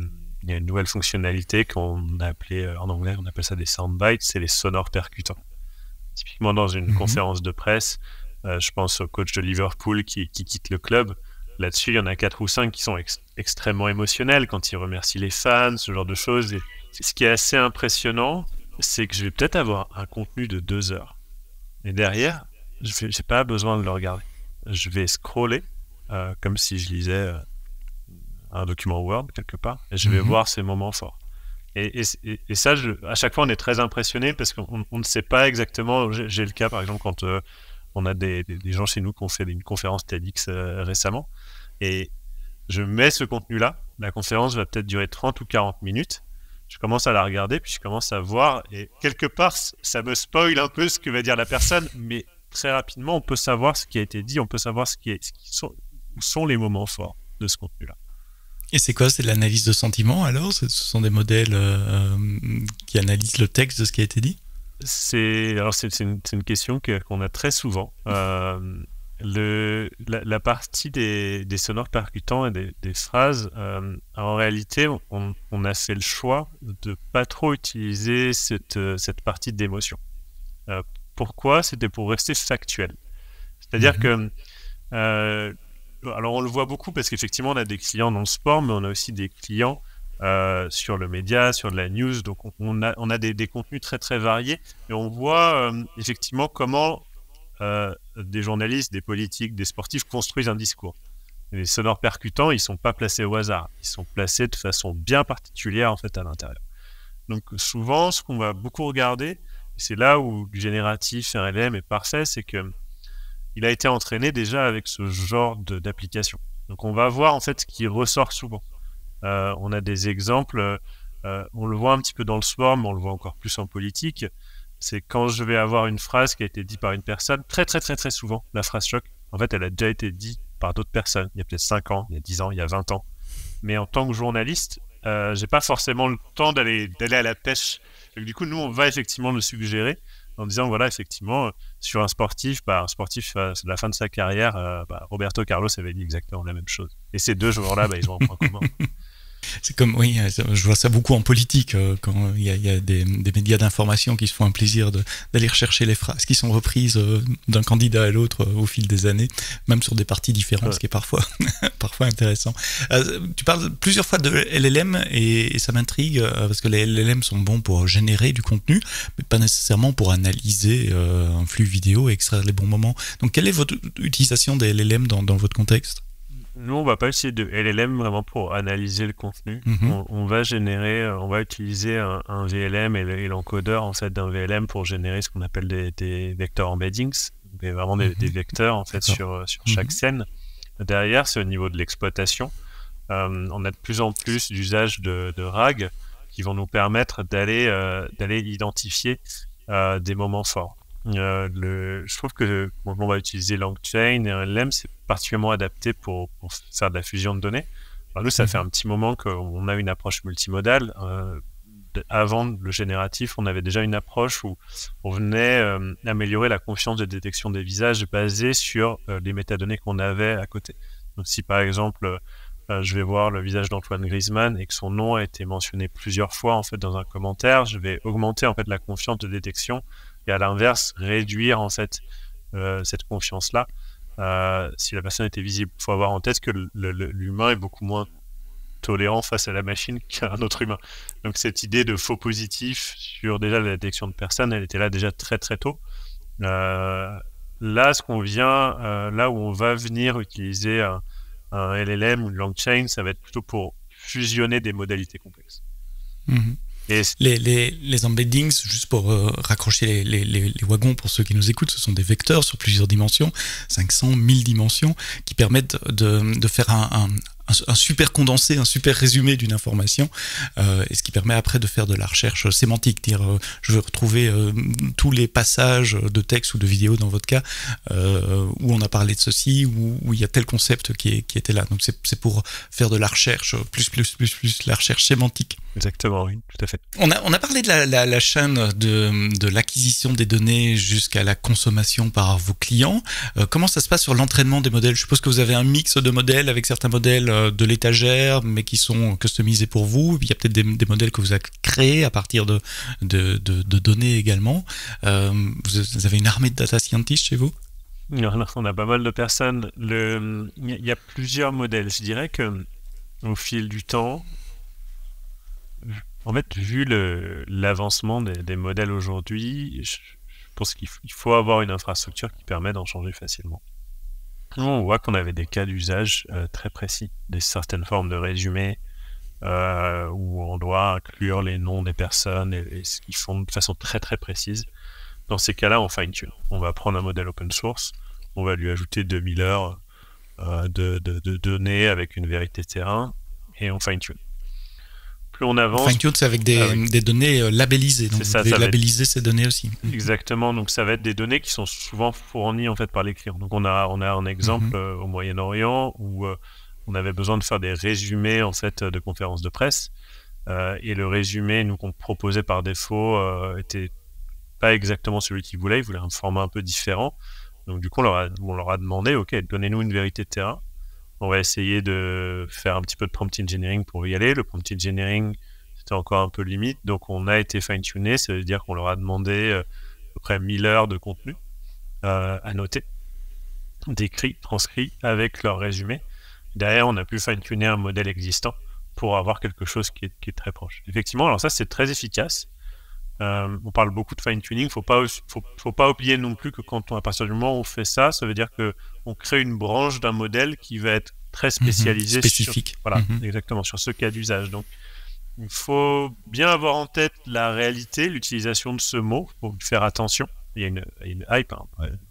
y a une nouvelle fonctionnalité qu'on a appelée, en anglais, on appelle ça des soundbites, c'est les sonores percutants. Typiquement, dans une conférence de presse, je pense au coach de Liverpool qui quitte le club. Là-dessus, il y en a 4 ou 5 qui sont extrêmement émotionnels quand ils remercient les fans, ce genre de choses. Et ce qui est assez impressionnant, c'est que je vais peut-être avoir un contenu de 2 heures. Et derrière, je n'ai pas besoin de le regarder. Je vais scroller, comme si je lisais un document Word quelque part, et je vais voir ces moments forts. Et ça, à chaque fois, on est très impressionné parce qu'on ne sait pas exactement. J'ai le cas, par exemple, quand on a des gens chez nous qui ont fait une conférence TEDx récemment, et je mets ce contenu-là. La conférence va peut-être durer 30 ou 40 minutes. Je commence à la regarder, puis je commence à voir, et quelque part, ça me spoil un peu ce que va dire la personne, mais très rapidement, on peut savoir ce qui a été dit, on peut savoir où sont les moments forts de ce contenu-là. Et c'est quoi? C'est de l'analyse de sentiments alors? Ce sont des modèles qui analysent le texte de ce qui a été dit? C'est une question qu'on a très souvent. La partie des sonores percutants et des phrases, en réalité, on a fait le choix de pas trop utiliser cette partie d'émotion. Pourquoi? C'était pour rester factuel. C'est-à-dire que alors on le voit beaucoup parce qu'effectivement on a des clients dans le sport, mais on a aussi des clients sur le média, sur de la news, donc on a des contenus très très variés, et on voit effectivement comment des journalistes, des politiques, des sportifs construisent un discours. Et les sonores percutants, ils sont pas placés au hasard, ils sont placés de façon bien particulière en fait à l'intérieur. Donc souvent, ce qu'on va beaucoup regarder, c'est là où le génératif RLM est parfait, c'est que il a été entraîné déjà avec ce genre d'application. Donc on va voir en fait ce qui ressort souvent. On a des exemples, on le voit un petit peu dans le sport, mais on le voit encore plus en politique. C'est quand je vais avoir une phrase qui a été dite par une personne, très très très très souvent, la phrase choc, en fait elle a déjà été dite par d'autres personnes, il y a peut-être 5 ans, il y a 10 ans, il y a 20 ans. Mais en tant que journaliste, j'ai pas forcément le temps d'aller à la pêche. Donc, du coup, nous on va effectivement le suggérer, en disant voilà, effectivement, sur un sportif, à la fin de sa carrière, Roberto Carlos avait dit exactement la même chose. Et ces 2 joueurs-là, ils ont un point commun. C'est comme, oui, je vois ça beaucoup en politique, quand il y a des médias d'information qui se font un plaisir d'aller rechercher les phrases qui sont reprises d'un candidat à l'autre au fil des années, même sur des partis différents, ce qui est parfois intéressant. Tu parles plusieurs fois de LLM et ça m'intrigue parce que les LLM sont bons pour générer du contenu, mais pas nécessairement pour analyser un flux vidéo et extraire les bons moments. Donc, quelle est votre utilisation des LLM dans votre contexte? Nous, on va pas essayer de LLM vraiment pour analyser le contenu. On va utiliser un VLM et l'encodeur en fait d'un VLM pour générer ce qu'on appelle des vecteurs embeddings, mais vraiment des vecteurs en fait sur chaque scène. Derrière, c'est au niveau de l'exploitation. On a de plus en plus d'usages de RAG qui vont nous permettre d'aller identifier des moments forts. Je trouve que on va utiliser LangChain et LLM, c'est particulièrement adapté pour faire de la fusion de données. Alors nous, ça fait un petit moment qu'on a une approche multimodale. Avant le génératif, on avait déjà une approche où on venait améliorer la confiance de détection des visages basée sur les métadonnées qu'on avait à côté. Donc si par exemple, je vais voir le visage d'Antoine Griezmann et que son nom a été mentionné plusieurs fois en fait dans un commentaire, je vais augmenter en fait la confiance de détection. Et à l'inverse, réduire en fait cette confiance-là. Si la personne était visible, il faut avoir en tête que l'humain est beaucoup moins tolérant face à la machine qu'un autre humain. Donc cette idée de faux positif sur déjà la détection de personnes, elle était là déjà très très tôt. Là, là où on va venir utiliser un LLM ou une LangChain, ça va être plutôt pour fusionner des modalités complexes. Et les embeddings, juste pour raccrocher les wagons pour ceux qui nous écoutent, ce sont des vecteurs sur plusieurs dimensions, 500, 1000 dimensions, qui permettent de faire un super condensé, un super résumé d'une information, et ce qui permet après de faire de la recherche sémantique, dire je veux retrouver tous les passages de texte ou de vidéo dans votre cas où on a parlé de ceci, où il y a tel concept qui était là. Donc c'est pour faire de la recherche plus la recherche sémantique. Exactement, oui, tout à fait. On a parlé de la chaîne de l'acquisition des données jusqu'à la consommation par vos clients. Comment ça se passe sur l'entraînement des modèles? Je suppose que vous avez un mix de modèles avec certains modèles de l'étagère, mais qui sont customisés pour vous. Il y a peut-être des modèles que vous avez créés à partir de données également. Vous avez une armée de data scientists chez vous? On a pas mal de personnes. Il y a plusieurs modèles. Je dirais que au fil du temps, en fait, vu l'avancement des modèles aujourd'hui, je pense qu'il faut avoir une infrastructure qui permet d'en changer facilement. Nous, on voit qu'on avait des cas d'usage très précis, des certaines formes de résumés où on doit inclure les noms des personnes et ce qu'ils font de façon très très précise. Dans ces cas-là, on fine-tune. On va prendre un modèle open source, on va lui ajouter 2000 heures de données avec une vérité terrain et on fine-tune. Plus on avance... Fine-tune, c'est avec des données labellisées. Donc vous devez labelliser ces données aussi. Exactement. Donc ça va être des données qui sont souvent fournies en fait par les clients. Donc on a un exemple au Moyen-Orient où on avait besoin de faire des résumés en fait de conférences de presse et le résumé nous qu'on proposait par défaut était pas exactement celui qu'ils voulaient. Ils voulaient un format un peu différent. Donc du coup on leur a demandé ok, donnez-nous une vérité de terrain. On va essayer de faire un petit peu de prompt engineering pour y aller. Le prompt engineering, c'était encore un peu limite. Donc, on a été fine-tuné. Ça veut dire qu'on leur a demandé à peu près 1000 heures de contenu à noter, décrit, transcrit avec leur résumé. Derrière, on a pu fine-tuner un modèle existant pour avoir quelque chose qui est très proche. Effectivement, alors ça, c'est très efficace. On parle beaucoup de fine-tuning. Faut pas oublier non plus que à partir du moment où on fait ça, ça veut dire que on crée une branche d'un modèle qui va être très spécialisé, spécifique. Exactement, sur ce cas d'usage. Donc, il faut bien avoir en tête la réalité, l'utilisation de ce mot. Faut faire attention. Il y a une hype.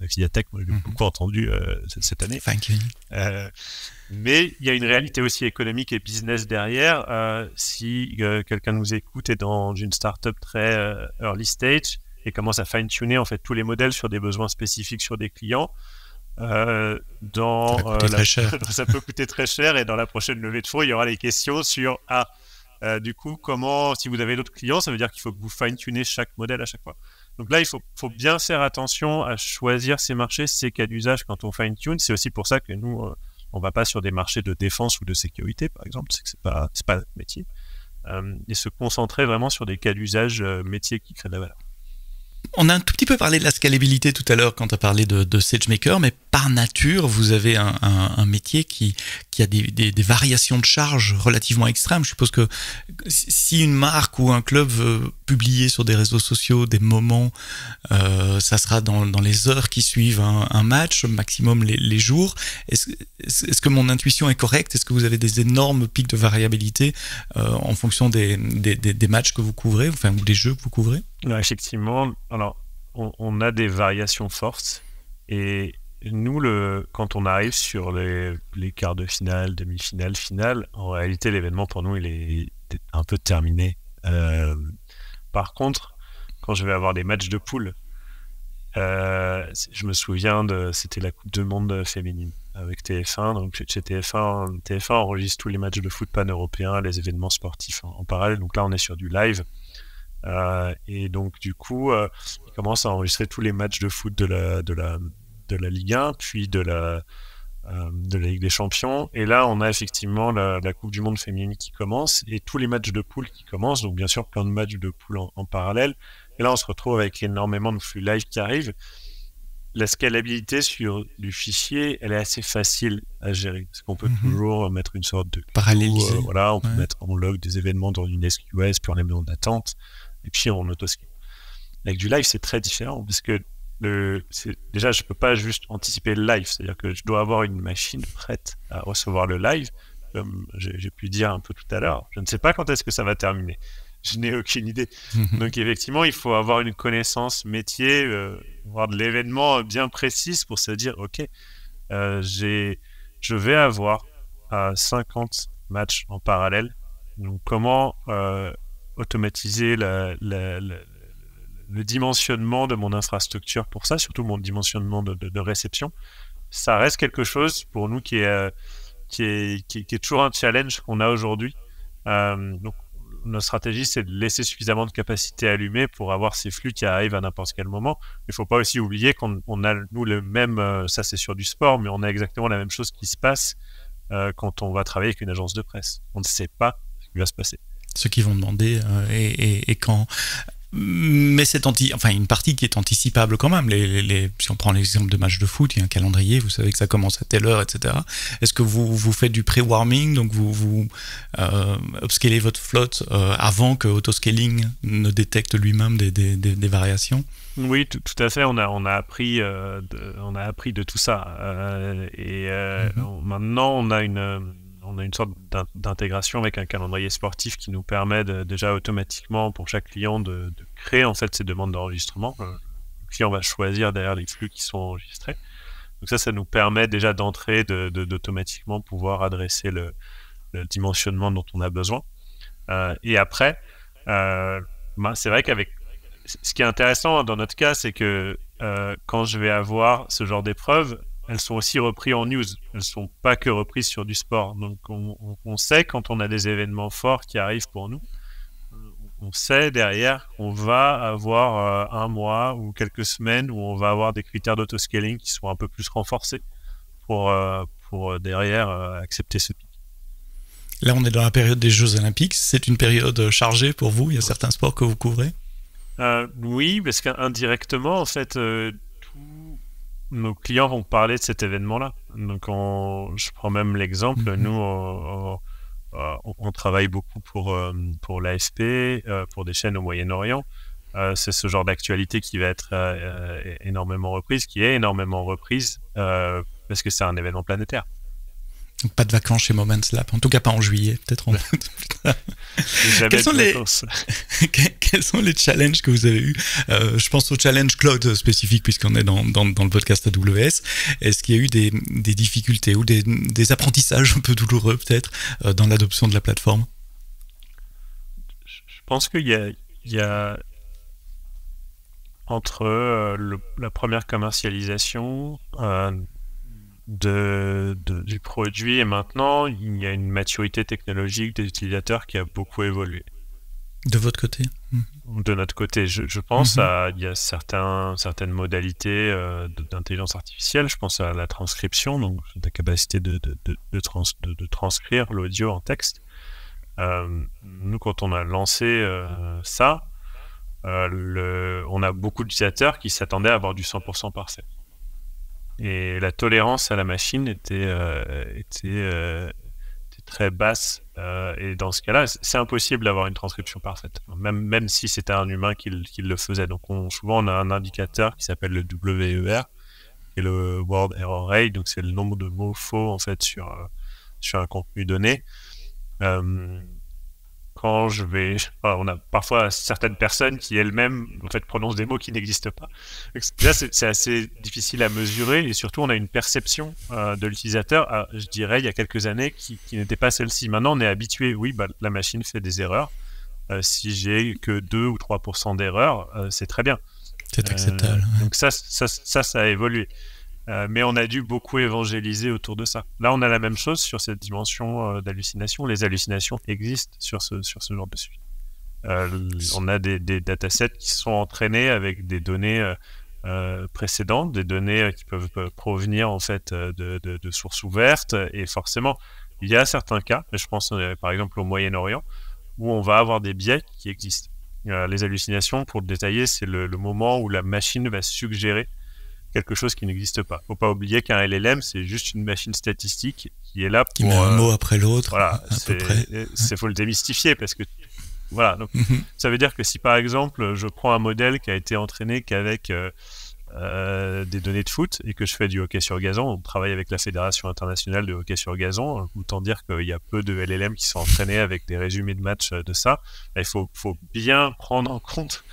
Mediatek, moi, j'ai beaucoup entendu cette année. Mais il y a une réalité aussi économique et business derrière. Si quelqu'un nous écoute et dans une startup très early stage et commence à fine-tuner en fait tous les modèles sur des besoins spécifiques sur des clients, ça peut coûter très cher. Et dans la prochaine levée de fonds, il y aura les questions sur du coup, si vous avez d'autres clients, ça veut dire qu'il faut que vous fine-tunez chaque modèle à chaque fois. Donc là, il faut bien faire attention à choisir ces marchés, ces cas d'usage quand on fine-tune. C'est aussi pour ça que nous, on va pas sur des marchés de défense ou de sécurité, par exemple, c'est pas notre métier. Et se concentrer vraiment sur des cas d'usage métiers qui créent de la valeur. On a un tout petit peu parlé de la scalabilité tout à l'heure quand tu as parlé de SageMaker, mais par nature, vous avez un métier qui a des variations de charges relativement extrêmes. Je suppose que si une marque ou un club veut publier sur des réseaux sociaux des moments, ça sera dans les heures qui suivent un match, maximum les jours. Est-ce que mon intuition est correcte? Est-ce que vous avez des énormes pics de variabilité en fonction des matchs que vous couvrez, enfin, ou des jeux que vous couvrez? Non, effectivement, alors on a des variations fortes et nous, quand on arrive sur les quarts de finale, demi-finale, finale, en réalité l'événement pour nous il est un peu terminé. Par contre, quand je vais avoir des matchs de poule, je me souviens c'était la Coupe du Monde féminine avec TF1. Donc chez TF1 enregistre tous les matchs de foot pan-européens, les événements sportifs en parallèle. Donc là on est sur du live. Et donc du coup, ils commencent à enregistrer tous les matchs de foot de la Ligue 1, puis de la Ligue des Champions. Et là, on a effectivement la Coupe du Monde féminine qui commence et tous les matchs de poule qui commencent. Donc bien sûr, plein de matchs de poule en parallèle. Et là, on se retrouve avec énormément de flux live qui arrivent. La scalabilité sur du fichier, elle est assez facile à gérer. Parce qu'on peut toujours mettre une sorte de paralléliser. On peut mettre en log des événements dans une SQS, puis on les met en attente. Et puis on autoscale. Avec du live, c'est très différent parce que déjà, je peux pas juste anticiper le live, c'est-à-dire que je dois avoir une machine prête à recevoir le live, comme j'ai pu dire un peu tout à l'heure. Je ne sais pas quand est-ce que ça va terminer. Je n'ai aucune idée. Donc effectivement, il faut avoir une connaissance métier, avoir de l'événement bien précise pour se dire, ok, je vais avoir 50 matchs en parallèle. Donc, comment automatiser le dimensionnement de mon infrastructure pour ça, surtout mon dimensionnement de réception. Ça reste quelque chose pour nous qui est toujours un challenge qu'on a aujourd'hui. Donc, notre stratégie, c'est de laisser suffisamment de capacité allumée pour avoir ces flux qui arrivent à n'importe quel moment. Il ne faut pas aussi oublier qu'on a, nous, le même, ça c'est sur du sport, mais on a exactement la même chose qui se passe quand on va travailler avec une agence de presse. On ne sait pas ce qui va se passer. Ceux qui vont demander et quand... Mais c'est une partie qui est anticipable quand même. Si on prend l'exemple de match de foot, il y a un calendrier, vous savez que ça commence à telle heure, etc. Est-ce que vous faites du pré-warming, donc vous upscalez votre flotte avant que Autoscaling ne détecte lui-même des variations? Oui, tout à fait. On a appris de tout ça. Maintenant, on a une sorte d'intégration avec un calendrier sportif qui nous permet déjà automatiquement pour chaque client de créer en fait ces demandes d'enregistrement. Le client va choisir derrière les flux qui sont enregistrés. Donc ça nous permet déjà d'entrer, d'automatiquement pouvoir adresser le dimensionnement dont on a besoin. Et après, c'est vrai qu'avec ce qui est intéressant dans notre cas, c'est que quand je vais avoir ce genre d'épreuves, elles sont aussi reprises en news. Elles ne sont pas que reprises sur du sport. Donc, on sait quand on a des événements forts qui arrivent pour nous, on sait derrière qu'on va avoir un mois ou quelques semaines où on va avoir des critères d'autoscaling qui sont un peu plus renforcés pour derrière accepter ce pic. Là, on est dans la période des Jeux Olympiques. C'est une période chargée pour vous? Il y a certains sports que vous couvrez? Oui, parce qu'indirectement, en fait, nos clients vont parler de cet événement-là. Donc, je prends même l'exemple. Nous, on travaille beaucoup pour l'AFP, pour des chaînes au Moyen-Orient. C'est ce genre d'actualité qui va être énormément reprise, qui est énormément reprise parce que c'est un événement planétaire. Donc, pas de vacances chez Moments Lab, en tout cas pas en juillet, peut-être en août. Quels sont les challenges que vous avez eus? Je pense au challenge cloud spécifique puisqu'on est dans le podcast AWS. Est-ce qu'il y a eu des difficultés ou des apprentissages un peu douloureux peut-être dans l'adoption de la plateforme? Je pense qu'il y a entre la première commercialisation du produit et maintenant, il y a une maturité technologique des utilisateurs qui a beaucoup évolué. De votre côté? De notre côté, je pense il y a certaines modalités d'intelligence artificielle. Je pense à la transcription, donc la capacité de transcrire l'audio en texte. Nous, quand on a lancé ça, on a beaucoup d'utilisateurs qui s'attendaient à avoir du 100% parfait. Et la tolérance à la machine était très basse. Et dans ce cas-là, c'est impossible d'avoir une transcription parfaite, même si c'était un humain qui le faisait. Donc souvent, on a un indicateur qui s'appelle le WER, qui est le Word Error Rate. Donc c'est le nombre de mots faux en fait sur un contenu donné. On a parfois certaines personnes qui elles-mêmes en fait prononcent des mots qui n'existent pas. Donc, là, c'est assez difficile à mesurer et surtout on a une perception de l'utilisateur, je dirais, il y a quelques années qui n'était pas celle-ci. Maintenant, on est habitué. Oui, la machine fait des erreurs. Si j'ai que 2 ou 3% d'erreurs, c'est très bien. C'est acceptable. Donc ça a évolué. Mais on a dû beaucoup évangéliser autour de ça. Là, on a la même chose sur cette dimension d'hallucination. Les hallucinations existent sur ce genre de sujet. On a des datasets qui sont entraînés avec des données précédentes, des données qui peuvent provenir en fait de sources ouvertes. Et forcément, il y a certains cas, je pense par exemple au Moyen-Orient, où on va avoir des biais qui existent. Les hallucinations, pour le détailler, c'est le moment où la machine va suggérer quelque chose qui n'existe pas. Il ne faut pas oublier qu'un LLM, c'est juste une machine statistique qui est là pour... Qui met un mot après l'autre, voilà, à peu près. Faut le démystifier parce que... Voilà, donc ça veut dire que si par exemple, je prends un modèle qui a été entraîné qu'avec des données de foot et que je fais du hockey sur gazon, on travaille avec la Fédération internationale de hockey sur gazon, autant dire qu'il y a peu de LLM qui sont entraînés avec des résumés de matchs de ça. Là, il faut bien prendre en compte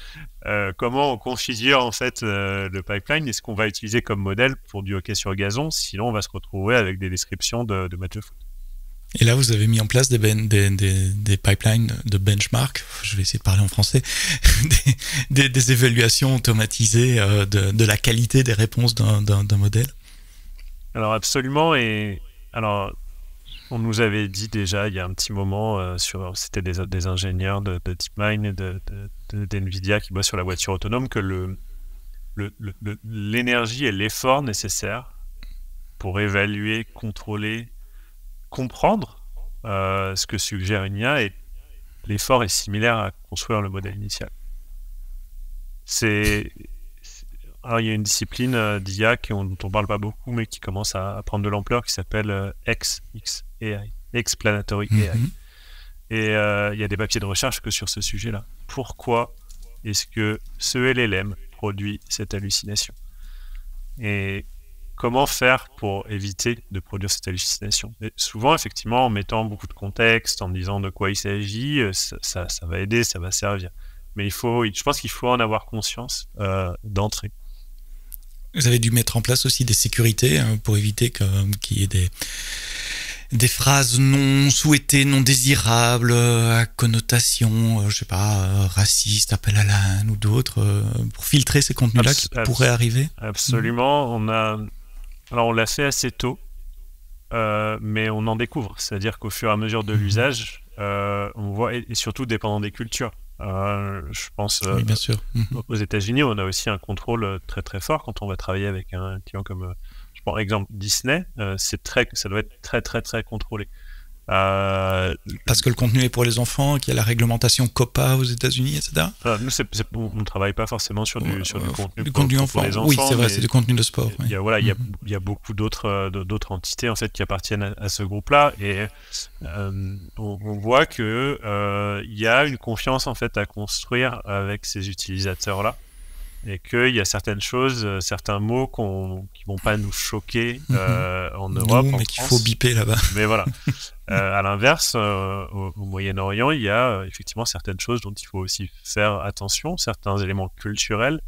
comment on configure en fait le pipeline et ce qu'on va utiliser comme modèle pour du hockey sur gazon, sinon on va se retrouver avec des descriptions de matchs de foot. Et là, vous avez mis en place des pipelines de benchmark, je vais essayer de parler en français, des évaluations automatisées de la qualité des réponses d'un modèle. Alors absolument, et alors on nous avait dit déjà il y a un petit moment, c'était des ingénieurs de DeepMind et d'NVIDIA qui bossent sur la voiture autonome, que l'énergie et l'effort nécessaires pour évaluer, contrôler, comprendre ce que suggère une IA, et l'effort est similaire à construire le modèle initial. Alors, il y a une discipline d'IA dont on ne parle pas beaucoup, mais qui commence à prendre de l'ampleur, qui s'appelle XAI, Explanatory AI. Et il y a des papiers de recherche que sur ce sujet-là. Pourquoi est-ce que ce LLM produit cette hallucination? Et comment faire pour éviter de produire cette hallucination? Et souvent, effectivement, en mettant beaucoup de contexte, en disant de quoi il s'agit, ça va aider, ça va servir. Mais je pense qu'il faut en avoir conscience d'entrée. Vous avez dû mettre en place aussi des sécurités pour éviter qu'il y ait des phrases non souhaitées, non désirables, à connotation, je sais pas, raciste, appel à la haine ou d'autres, pour filtrer ces contenus-là qui pourraient arriver. Absolument. Alors on l'a fait assez tôt, mais on en découvre. C'est-à-dire qu'au fur et à mesure de l'usage, on voit, et surtout dépendant des cultures. Je pense oui, bien sûr. aux États-Unis, on a aussi un contrôle très très fort quand on va travailler avec un client comme, je prends exemple Disney, ça doit être très très très contrôlé. Parce que le contenu est pour les enfants, qu'il y a la réglementation COPPA aux États-Unis, etc. Nous, on ne travaille pas forcément sur du contenu enfant. Pour les enfants. Oui, c'est vrai, c'est du contenu de sport. Il y a beaucoup d'autres entités en fait qui appartiennent à ce groupe-là, et on voit que il y a une confiance en fait à construire avec ces utilisateurs-là, et qu'il y a certaines choses, certains mots qui vont pas nous choquer en Europe, mais qu'il faut biper là-bas. Mais voilà. À l'inverse, au Moyen-Orient, il y a effectivement certaines choses dont il faut aussi faire attention, certains éléments culturels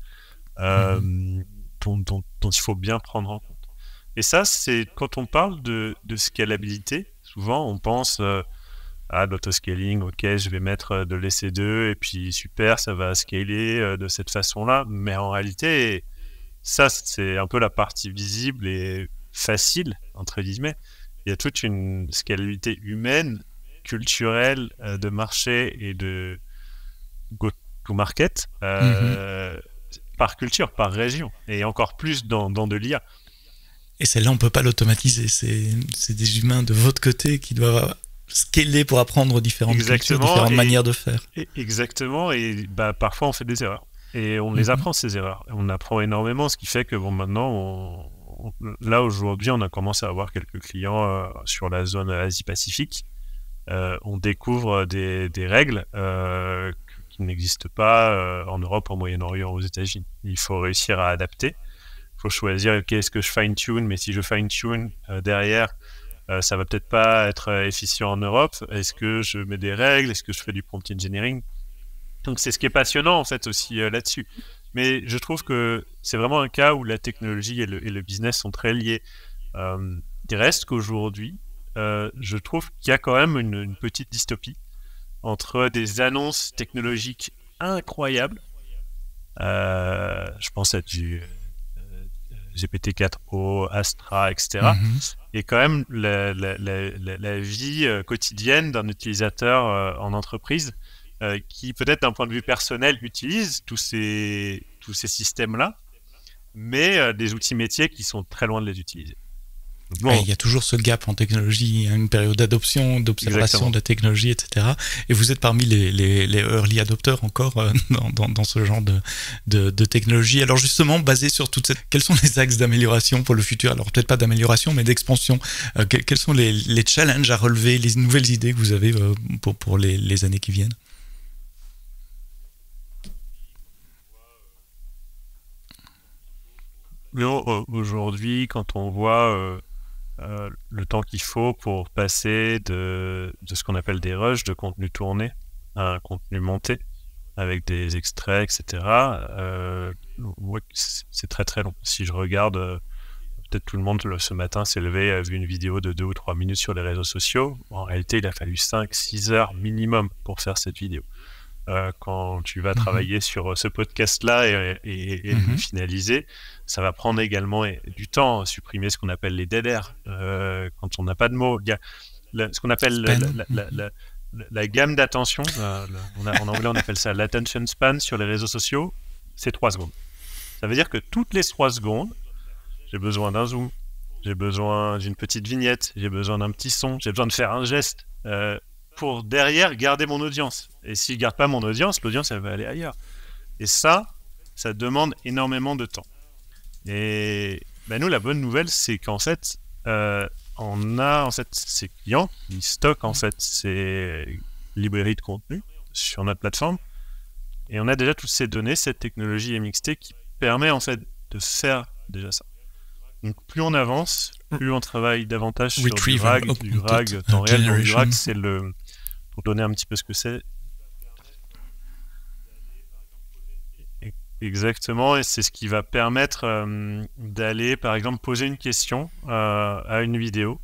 dont il faut bien prendre en compte. Et ça, c'est quand on parle de scalabilité, souvent on pense à l'autoscaling, ok, je vais mettre de l'EC2 et puis super, ça va scaler de cette façon-là. Mais en réalité, ça, c'est un peu la partie visible et facile, entre guillemets. Il y a toute une scalabilité humaine, culturelle, de marché et de go-to-market par culture, par région, et encore plus dans de l'IA. Et celle-là, on ne peut pas l'automatiser. C'est des humains de votre côté qui doivent scaler pour apprendre différentes cultures, différentes manières de faire. Exactement, et parfois on fait des erreurs. Et on les apprend, ces erreurs. On apprend énormément, ce qui fait que maintenant, là aujourd'hui, on a commencé à avoir quelques clients sur la zone Asie-Pacifique. On découvre des règles qui n'existent pas en Europe, en Moyen-Orient, aux États-Unis. Il faut réussir à adapter. Il faut choisir, ok, est-ce que je fine-tune, mais si je fine-tune derrière, ça va peut-être pas être efficient en Europe. Est-ce que je mets des règles? Est-ce que je fais du prompt engineering? Donc c'est ce qui est passionnant en fait aussi là-dessus. Mais je trouve que c'est vraiment un cas où la technologie et le business sont très liés. Il reste qu'aujourd'hui, je trouve qu'il y a quand même une petite dystopie entre des annonces technologiques incroyables. Je pense à du GPT-4o, Astra, etc. Et quand même la vie quotidienne d'un utilisateur en entreprise qui peut-être d'un point de vue personnel utilise tous ces systèmes-là, mais des outils métiers qui sont très loin de les utiliser. Bon. Il y a toujours ce gap en technologie, il y a une période d'adoption, d'observation de la technologie, etc. Et vous êtes parmi les early adopters encore dans ce genre de technologie. Alors justement, basé sur toute quels sont les axes d'amélioration pour le futur? Alors peut-être pas d'amélioration, mais d'expansion. Quels sont les challenges à relever, les nouvelles idées que vous avez pour les années qui viennent? Aujourd'hui, quand on voit le temps qu'il faut pour passer de ce qu'on appelle des rushs, de contenu tourné à un contenu monté avec des extraits, etc. C'est très très long. Si je regarde peut-être tout le monde ce matin s'est levé, a vu une vidéo de 2 ou 3 minutes sur les réseaux sociaux. En réalité, il a fallu 5-6 heures minimum pour faire cette vidéo. Quand tu vas travailler sur ce podcast-là et le finaliser, ça va prendre également du temps, supprimer ce qu'on appelle les dead air. Quand on n'a pas de mots, il y a ce qu'on appelle la gamme d'attention. En anglais, on appelle ça l'attention span sur les réseaux sociaux, c'est 3 secondes. Ça veut dire que toutes les 3 secondes, j'ai besoin d'un zoom, j'ai une petite vignette, j'ai besoin d'un petit son, j'ai besoin de faire un geste pour derrière garder mon audience. Et s'il ne garde pas mon audience, l'audience elle va aller ailleurs. Et ça demande énormément de temps. Et nous, la bonne nouvelle, c'est qu'en fait, on a ces clients qui stockent en fait ces librairies de contenu sur notre plateforme. Et on a déjà toutes ces données, cette technologie MXT qui permet en fait de faire déjà ça. Donc plus on avance, plus on travaille davantage sur du RAG temps réel. Donc, du RAG, c'est pour donner un petit peu ce que c'est. Exactement, et c'est ce qui va permettre d'aller, par exemple, poser une question à une vidéo.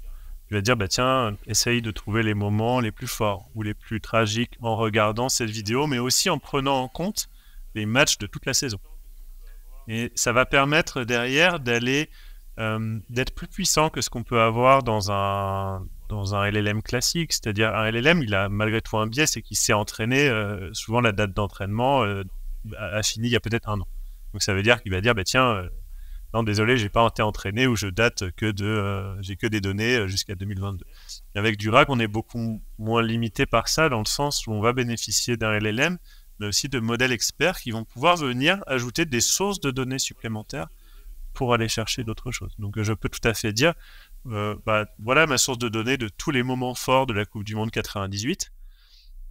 Tu vas dire, tiens, essaye de trouver les moments les plus forts ou les plus tragiques en regardant cette vidéo, mais aussi en prenant en compte les matchs de toute la saison. Et ça va permettre derrière d'aller d'être plus puissant que ce qu'on peut avoir dans un LLM classique. C'est-à-dire, un LLM, il a malgré tout un biais, c'est qu'il s'est entraîné, souvent la date d'entraînement a fini il y a peut-être 1 an. Donc ça veut dire qu'il va dire, tiens, non, désolé, j'ai pas été entraîné ou je date j'ai que des données jusqu'à 2022. Et avec du RAG, on est beaucoup moins limité par ça, dans le sens où on va bénéficier d'un LLM, mais aussi de modèles experts qui vont pouvoir venir ajouter des sources de données supplémentaires pour aller chercher d'autres choses. Donc je peux tout à fait dire, voilà ma source de données de tous les moments forts de la Coupe du Monde 98.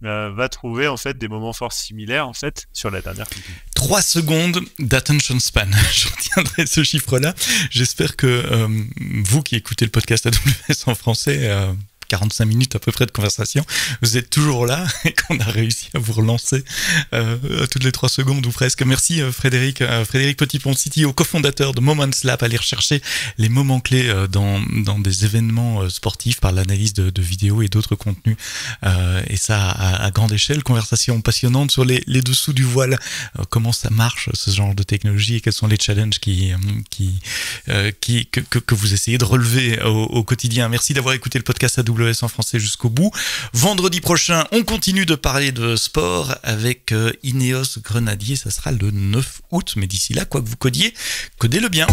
Va trouver en fait des moments forts similaires en fait sur la dernière Coupe. 3 secondes d'attention span. Je retiendrai ce chiffre-là. J'espère que vous qui écoutez le podcast AWS en français, 45 minutes à peu près de conversation, vous êtes toujours là et qu'on a réussi à vous relancer toutes les 3 secondes ou presque. Merci Frédéric Petitpont, CTO, cofondateur de Moments Lab. Allez rechercher les moments clés dans des événements sportifs par l'analyse de vidéos et d'autres contenus. Et ça à grande échelle. Conversation passionnante sur les dessous du voile. Comment ça marche ce genre de technologie et quels sont les challenges que vous essayez de relever au quotidien. Merci d'avoir écouté le podcast AWS en français jusqu'au bout. Vendredi prochain, on continue de parler de sport avec Ineos Grenadier. Ça sera le 9 août. Mais d'ici là, quoi que vous codiez, codez-le bien.